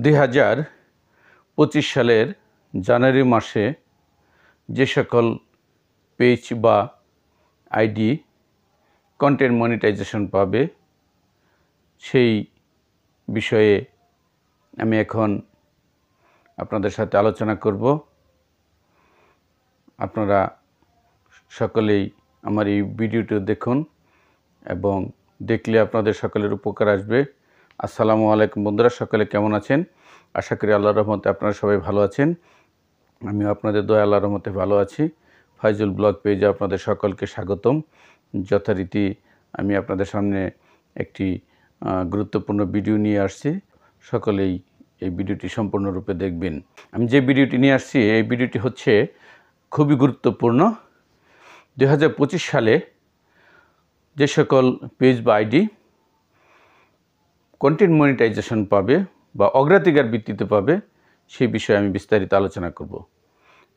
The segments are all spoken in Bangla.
2025 সালের জানুয়ারি মাসে যে সকল পেজ বা আইডি কন্টেন্ট মনিটাইজেশন পাবে সেই বিষয়ে আমি এখন আপনাদের সাথে আলোচনা করব। আপনারা সকলেই আমার এই ভিডিওটি দেখুন এবং দেখলে আপনাদের সকলের উপকার আসবে। আসসালামু আলাইকুম বন্ধুরা, সকলে কেমন আছেন? আশা করি আল্লাহর রহমতে আপনারা সবাই ভালো আছেন। আমিও আপনাদের দয়া আল্লাহর রহমতে ভালো আছি। ফাইজুল ব্লগ পেজে আপনাদের সকলকে স্বাগতম। যথারীতি আমি আপনাদের সামনে একটি গুরুত্বপূর্ণ ভিডিও নিয়ে আসছি। সকলেই এই ভিডিওটি সম্পূর্ণরূপে দেখবেন। আমি যে ভিডিওটি নিয়ে আসছি এই ভিডিওটি হচ্ছে খুবই গুরুত্বপূর্ণ। 2025 সালে যে সকল পেজ বা আইডি কন্টেন্ট মনিটাইজেশন পাবে বা অগ্রাধিকার ভিত্তিতে পাবে সেই বিষয়ে আমি বিস্তারিত আলোচনা করব।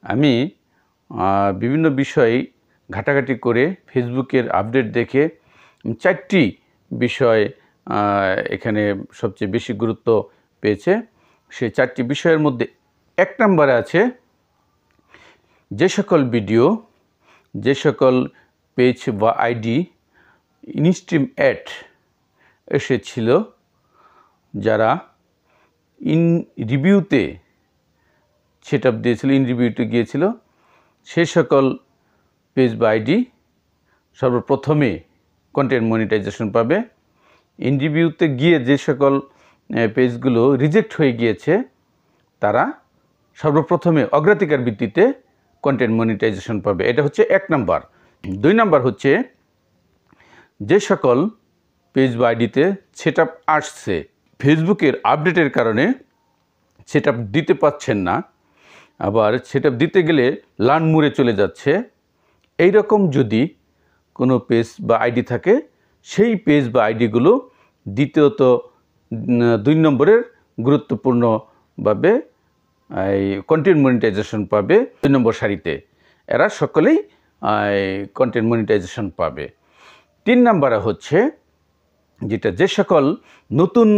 আমি বিভিন্ন বিষয় ঘাটাঘাটি করে ফেসবুকের আপডেট দেখে 4টি বিষয় এখানে সবচেয়ে বেশি গুরুত্ব পেয়েছে। সেই 4টি বিষয়ের মধ্যে 1 নম্বরে আছে যে সকল ভিডিও, যে সকল পেজ বা আইডি ইনস্ট্রিম অ্যাড এসেছিল, যারা ইন রিভিউতে সেট আপ দিয়েছিল, ইন রিভিউতে গিয়েছিল, সেই সকল পেজ বা আইডি সর্বপ্রথমে কন্টেন্ট মনিটাইজেশন পাবে। ইন রিভিউতে গিয়ে যে সকল পেজগুলো রিজেক্ট হয়ে গিয়েছে তারা সর্বপ্রথমে অগ্রাধিকার ভিত্তিতে কন্টেন্ট মনিটাইজেশন পাবে। এটা হচ্ছে 1 নাম্বার। 2 নাম্বার হচ্ছে যে সকল পেজ বা আইডিতে সেট আপ আসছে, ফেসবুকের আপডেটের কারণে সেট আপ দিতে পারছেন না, আবার সেট আপ দিতে গেলে লার্ন মোডে চলে যাচ্ছে, এই রকম যদি কোনো পেজ বা আইডি থাকে সেই পেজ বা আইডিগুলো দ্বিতীয়ত 2 নম্বরের গুরুত্বপূর্ণভাবে এই কন্টেন্ট মনিটাইজেশন পাবে। 2 নম্বর সারিতে এরা সকলেই কন্টেন্ট মনিটাইজেশন পাবে। 3 নম্বরে হচ্ছে যেটা যে সকল নতুন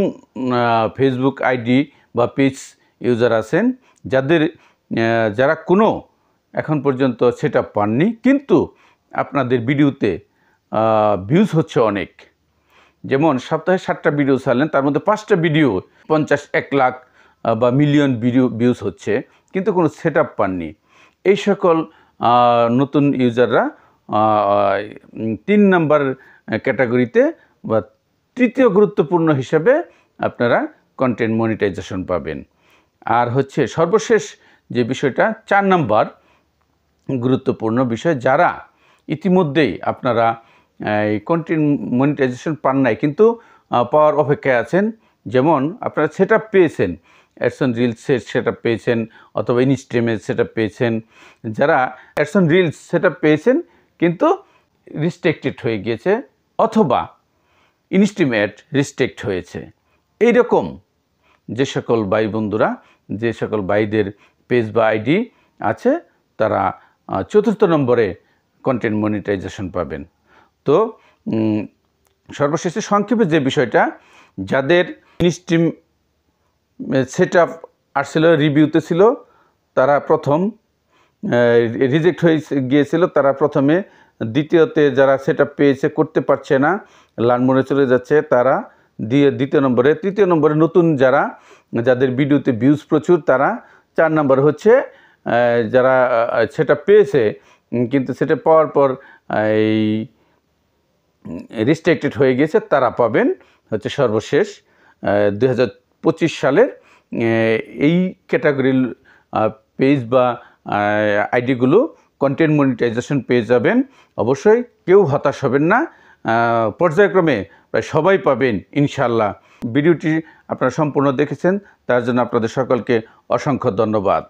ফেসবুক আইডি বা পেজ ইউজার আছেন যারা কোনো এখন পর্যন্ত সেট আপ পাননি, কিন্তু আপনাদের ভিডিওতে ভিউজ হচ্ছে অনেক। যেমন সপ্তাহে 7টা ভিডিও ছাড়লেন, তার মধ্যে 5টা ভিডিও 50-1 লাখ বা মিলিয়ন ভিউজ হচ্ছে, কিন্তু কোনো সেট আপ পাননি। এই সকল নতুন ইউজাররা 3 নাম্বার ক্যাটাগরিতে বা তৃতীয় গুরুত্বপূর্ণ হিসাবে আপনারা কন্টেন্ট মনিটাইজেশন পাবেন। আর হচ্ছে সর্বশেষ যে বিষয়টা 4 নাম্বার গুরুত্বপূর্ণ বিষয়, যারা ইতিমধ্যেই আপনারা এই কন্টেন্ট মনিটাইজেশন পান নাই কিন্তু পাওয়ার অপেক্ষায় আছেন। যেমন আপনারা সেট আপ পেয়েছেন, অ্যাডসন রিলসের সেট আপ পেয়েছেন অথবা ইনস্ট্রিমের সেট আপ পেয়েছেন। যারা অ্যাডসন রিলস সেট আপ পেয়েছেন কিন্তু রিস্ট্রিক্টেড হয়ে গিয়েছে অথবা ইনস্ট্রিম অ্যাড রিস্ট্রিক্ট হয়েছে, এইরকম যে সকল ভাই বন্ধুরা, যে সকল ভাইদের পেজ বা আইডি আছে তারা 4র্থ নম্বরে কন্টেন্ট মনিটাইজেশন পাবেন। তো সর্বশেষে সংক্ষেপে যে বিষয়টা, যাদের ইনস্ট্রিম সেট আপ আসছিল, রিভিউতে ছিল, তারা প্রথম রিজেক্ট হয়ে গিয়েছিল, তারা প্রথমে, দ্বিতীয়তে যারা সেট আপ পেয়েছে করতে পারছে না, লার্ন মোডে চলে যাচ্ছে, তারা দ্বিতীয় নম্বরে, তৃতীয় নম্বরে নতুন যাদের ভিডিওতে ভিউজ প্রচুর তারা, 4 নম্বর হচ্ছে যারা সেটা পেয়েছে কিন্তু সেটা পাওয়ার পর এই রিস্ট্রিক্টেড হয়ে গিয়েছে, তারা পাবেন হচ্ছে সর্বশেষ 2025 সালের এই ক্যাটাগরির পেজ বা আইডিগুলো কন্টেন্ট মনিটাইজেশন পেয়ে যাবেন। অবশ্যই কেউ হতাশ হবেন না, পর্যায়ক্রমে প্রায় সবাই পাবেন ইনশাআল্লাহ। ভিডিওটি আপনারা সম্পূর্ণ দেখেছেন, তার জন্য আপনাদের সকলকে অসংখ্য ধন্যবাদ।